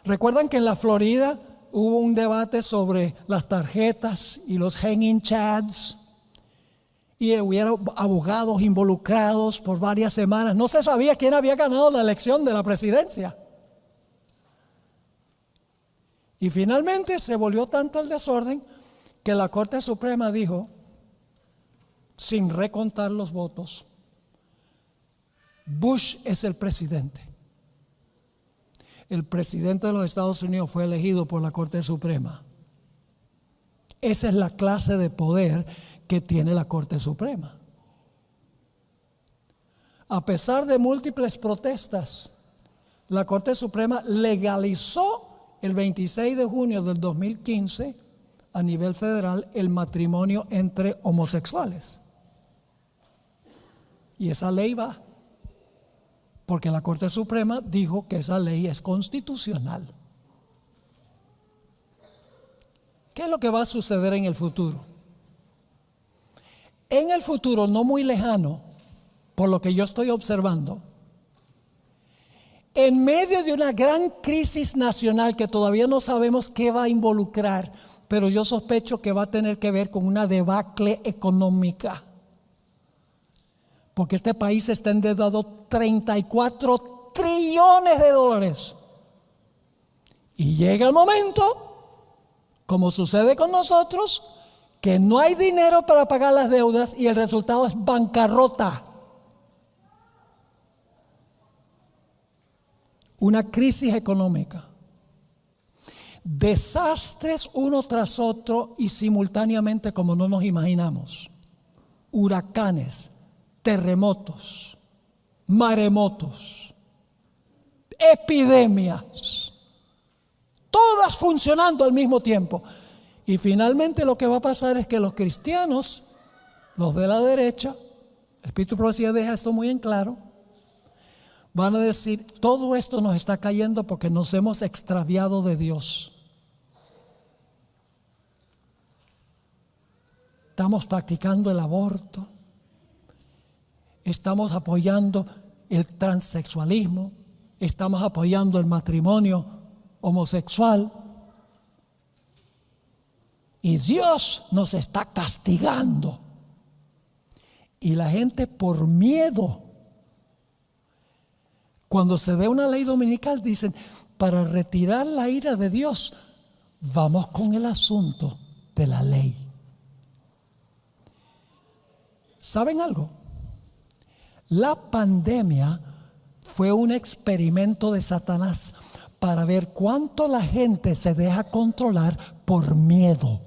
¿Recuerdan que en la Florida hubo un debate sobre las tarjetas y los hanging chads? Y hubo abogados involucrados por varias semanas. No se sabía quién había ganado la elección de la presidencia. Y finalmente se volvió tanto el desorden que la Corte Suprema dijo, sin recontar los votos, Bush es el presidente. El presidente de los Estados Unidos fue elegido por la Corte Suprema. Esa es la clase de poder que tiene la Corte Suprema. A pesar de múltiples protestas, la Corte Suprema legalizó el 26 de junio del 2015 a nivel federal el matrimonio entre homosexuales. Y esa ley va, porque la Corte Suprema dijo que esa ley es constitucional. ¿Qué es lo que va a suceder en el futuro? En el futuro no muy lejano, por lo que yo estoy observando, en medio de una gran crisis nacional que todavía no sabemos qué va a involucrar, pero yo sospecho que va a tener que ver con una debacle económica, porque este país está endeudado 34 trillones de dólares. Y llega el momento, como sucede con nosotros, que no hay dinero para pagar las deudas y el resultado es bancarrota. Una crisis económica. Desastres uno tras otro y simultáneamente como no nos imaginamos. Huracanes, terremotos. maremotos, epidemias, todas funcionando al mismo tiempo. Y finalmente lo que va a pasar es que los cristianos, los de la derecha, el Espíritu de Profecía deja esto muy en claro, van a decir: todo esto nos está cayendo porque nos hemos extraviado de Dios. Estamos practicando el aborto, estamos apoyando el transexualismo, estamos apoyando el matrimonio homosexual, y Dios nos está castigando. Y la gente, por miedo, cuando se dé una ley dominical, dicen: para retirar la ira de Dios, vamos con el asunto de la ley. ¿Saben algo? La pandemia fue un experimento de Satanás para ver cuánto la gente se deja controlar por miedo.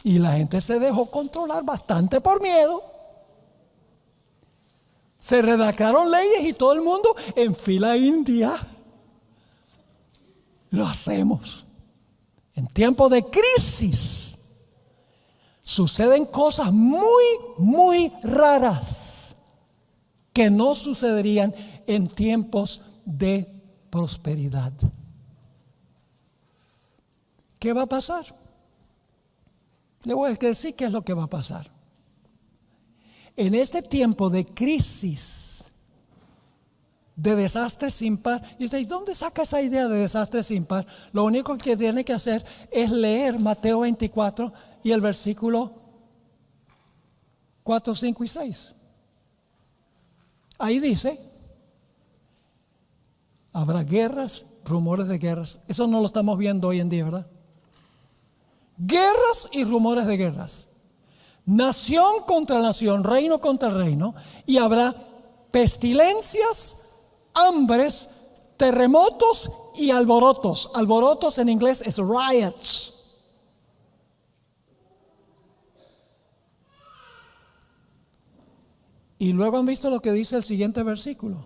Y la gente se dejó controlar bastante por miedo. Se redactaron leyes y todo el mundo en fila india. Lo hacemos. En tiempos de crisis suceden cosas muy, muy raras que no sucederían en tiempos de prosperidad. ¿Qué va a pasar? Le voy a decir qué es lo que va a pasar. En este tiempo de crisis, de desastre sin par, y usted, ¿dónde saca esa idea de desastre sin par? Lo único que tiene que hacer es leer Mateo 24 y el versículo 4, 5 y 6. Ahí dice: habrá guerras, rumores de guerras. Eso no lo estamos viendo hoy en día, ¿verdad? Guerras y rumores de guerras. Nación contra nación, reino contra reino. Y habrá pestilencias, hambres, terremotos y alborotos. Alborotos en inglés es riots. Y luego han visto lo que dice el siguiente versículo: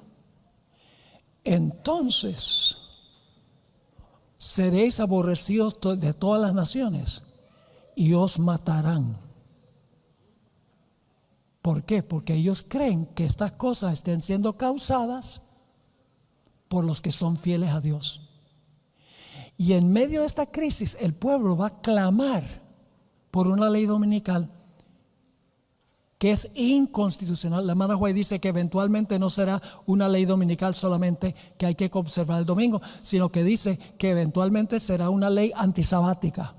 entonces seréis aborrecidos de todas las naciones y os matarán. ¿Por qué? Porque ellos creen que estas cosas estén siendo causadas por los que son fieles a Dios. Y en medio de esta crisis, el pueblo va a clamar por una ley dominical que es inconstitucional. La hermana White dice que eventualmente no será una ley dominical solamente que hay que observar el domingo, sino que dice que eventualmente será una ley antisabática.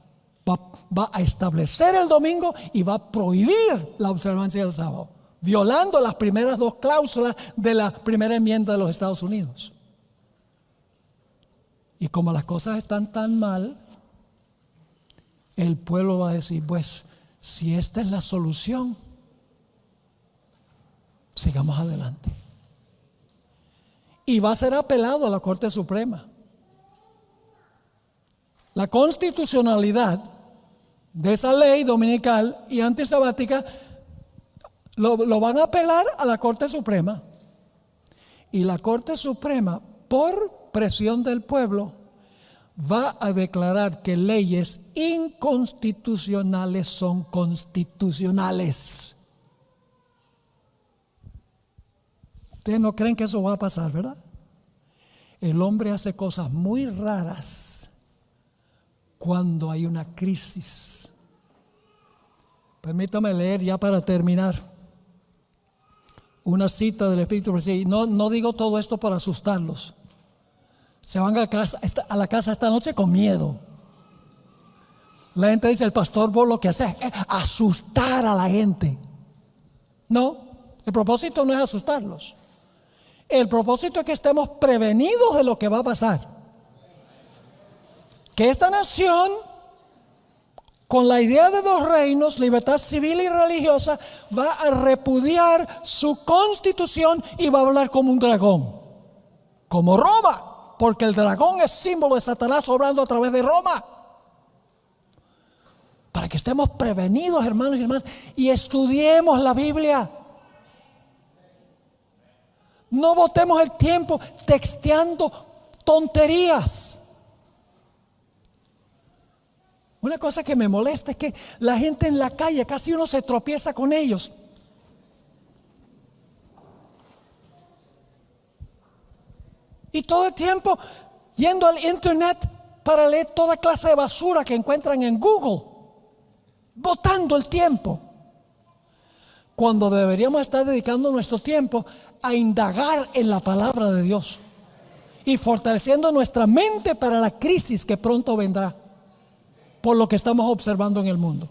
Va a establecer el domingo y va a prohibir la observancia del sábado, violando las primeras dos cláusulas de la primera enmienda de los Estados Unidos. Y como las cosas están tan mal, el pueblo va a decir: pues si esta es la solución, sigamos adelante. Y va a ser apelado a la Corte Suprema. La constitucionalidad de esa ley dominical y antisabática lo van a apelar a la Corte Suprema. Y la Corte Suprema, por presión del pueblo, va a declarar que leyes inconstitucionales son constitucionales. Ustedes no creen que eso va a pasar, ¿verdad? El hombre hace cosas muy raras cuando hay una crisis. Permítame leer ya para terminar una cita del Espíritu de Profecía. Y no digo todo esto para asustarlos. Se van a la casa esta noche con miedo. La gente dice: el pastor vos lo que hace es asustar a la gente. No, el propósito no es asustarlos. El propósito es que estemos prevenidos de lo que va a pasar. Que esta nación, con la idea de dos reinos, libertad civil y religiosa, va a repudiar su constitución y va a hablar como un dragón, como Roma, porque el dragón es símbolo de Satanás obrando a través de Roma. Para que estemos prevenidos, hermanos y hermanas, y estudiemos la Biblia. No botemos el tiempo texteando tonterías. Una cosa que me molesta es que la gente en la calle, casi uno se tropieza con ellos. Y todo el tiempo yendo al internet para leer toda clase de basura que encuentran en Google, botando el tiempo, cuando deberíamos estar dedicando nuestro tiempo a indagar en la palabra de Dios y fortaleciendo nuestra mente para la crisis que pronto vendrá por lo que estamos observando en el mundo.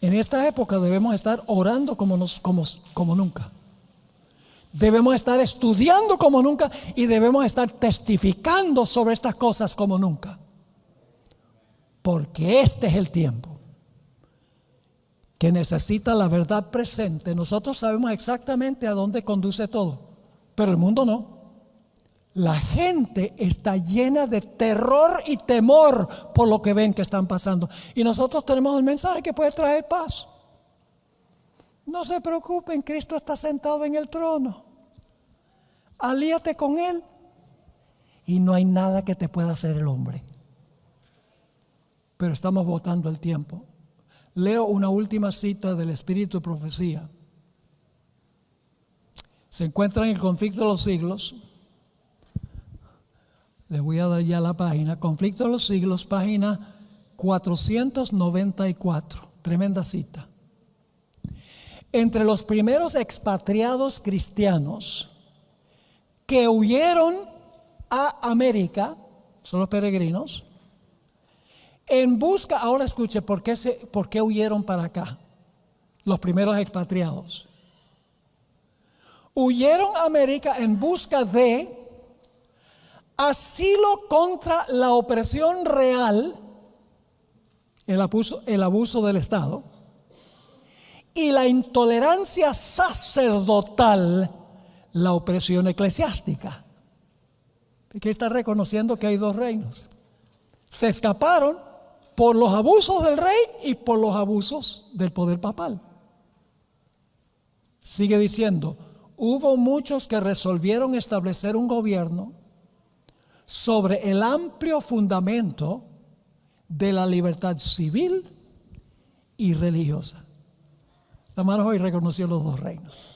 En esta época debemos estar orando como nunca. Debemos estar estudiando como nunca y debemos estar testificando sobre estas cosas como nunca. Porque este es el tiempo que necesita la verdad presente. Nosotros sabemos exactamente a dónde conduce todo, pero el mundo no. La gente está llena de terror y temor por lo que ven que están pasando. Y nosotros tenemos el mensaje que puede traer paz. No se preocupen, Cristo está sentado en el trono. Alíate con Él y no hay nada que te pueda hacer el hombre. Pero estamos botando el tiempo. Leo una última cita del Espíritu de Profecía. Se encuentra en el Conflicto de los Siglos. Le voy a dar ya la página. Conflicto de los Siglos, página 494. Tremenda cita. Entre los primeros expatriados cristianos que huyeron a América, son los peregrinos, en busca, ahora escuche, ¿por qué huyeron para acá? Los primeros expatriados. Huyeron a América en busca de asilo contra la opresión real, el abuso del Estado, y la intolerancia sacerdotal, la opresión eclesiástica. Aquí está reconociendo que hay dos reinos. Se escaparon por los abusos del rey y por los abusos del poder papal. Sigue diciendo, hubo muchos que resolvieron establecer un gobierno sobre el amplio fundamento de la libertad civil y religiosa. La mano hoy reconoció los dos reinos.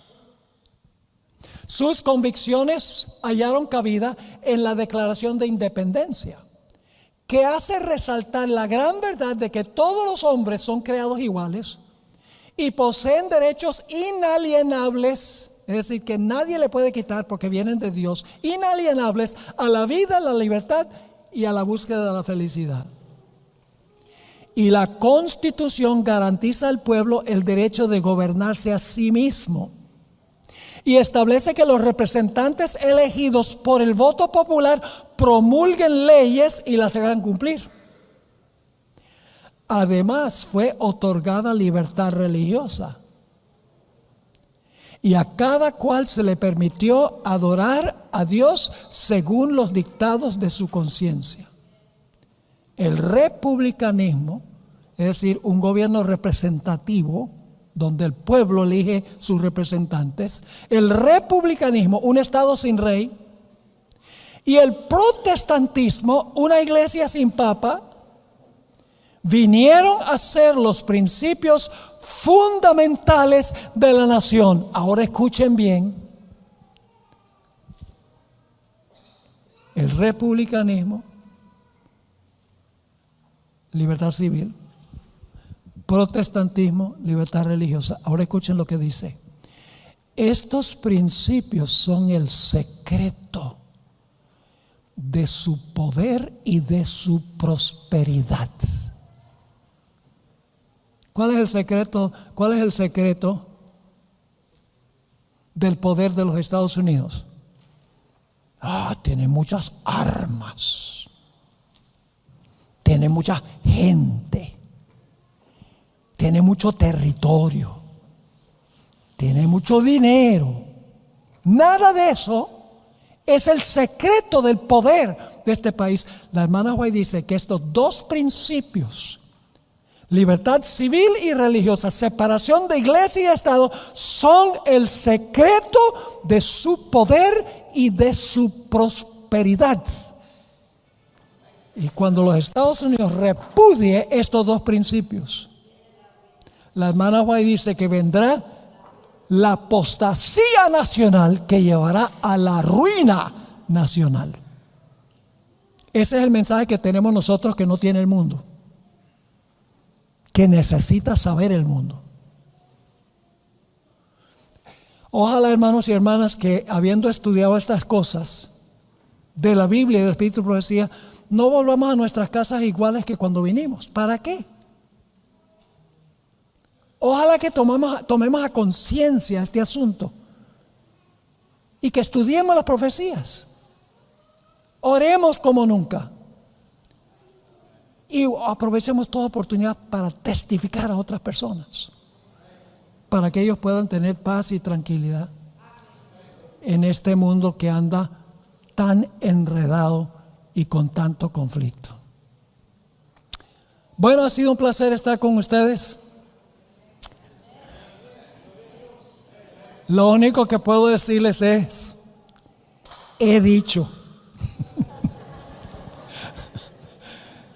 Sus convicciones hallaron cabida en la Declaración de Independencia, que hace resaltar la gran verdad de que todos los hombres son creados iguales y poseen derechos inalienables, es decir, que nadie le puede quitar porque vienen de Dios, inalienables a la vida, a la libertad y a la búsqueda de la felicidad. Y la Constitución garantiza al pueblo el derecho de gobernarse a sí mismo y establece que los representantes elegidos por el voto popular promulguen leyes y las hagan cumplir. Además, fue otorgada libertad religiosa y a cada cual se le permitió adorar a Dios según los dictados de su conciencia. El republicanismo, es decir, un gobierno representativo donde el pueblo elige sus representantes, el republicanismo, un estado sin rey, y el protestantismo, una iglesia sin papa, vinieron a ser los principios fundamentales de la nación. Ahora escuchen bien. El republicanismo, libertad civil, protestantismo, libertad religiosa. Ahora escuchen lo que dice. Estos principios son el secreto de su poder y de su prosperidad. ¿Cuál es el secreto? ¿Cuál es el secreto del poder de los Estados Unidos? Tiene muchas armas, tiene mucha gente, tiene mucho territorio, tiene mucho dinero. Nada de eso es el secreto del poder de este país, la hermana White dice que estos dos principios, libertad civil y religiosa, separación de iglesia y Estado, son el secreto de su poder y de su prosperidad. Y cuando los Estados Unidos repudie estos dos principios, la hermana White dice que vendrá la apostasía nacional que llevará a la ruina nacional. Ese es el mensaje que tenemos nosotros, que no tiene el mundo, que necesita saber el mundo. Ojalá, hermanos y hermanas, que habiendo estudiado estas cosas de la Biblia y del Espíritu de Profecía, no volvamos a nuestras casas iguales que cuando vinimos. ¿Para qué? Ojalá que tomemos a conciencia este asunto y que estudiemos las profecías. Oremos como nunca y aprovechemos toda oportunidad para testificar a otras personas, para que ellos puedan tener paz y tranquilidad en este mundo que anda tan enredado y con tanto conflicto. Bueno, ha sido un placer estar con ustedes. Lo único que puedo decirles es: he dicho.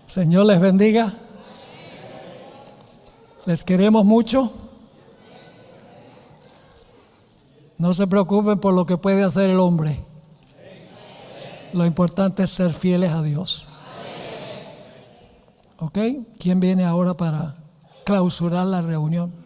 Señor les bendiga. Les queremos mucho. No se preocupen por lo que puede hacer el hombre. Lo importante es ser fieles a Dios. ¿Ok? ¿Quién viene ahora para clausurar la reunión?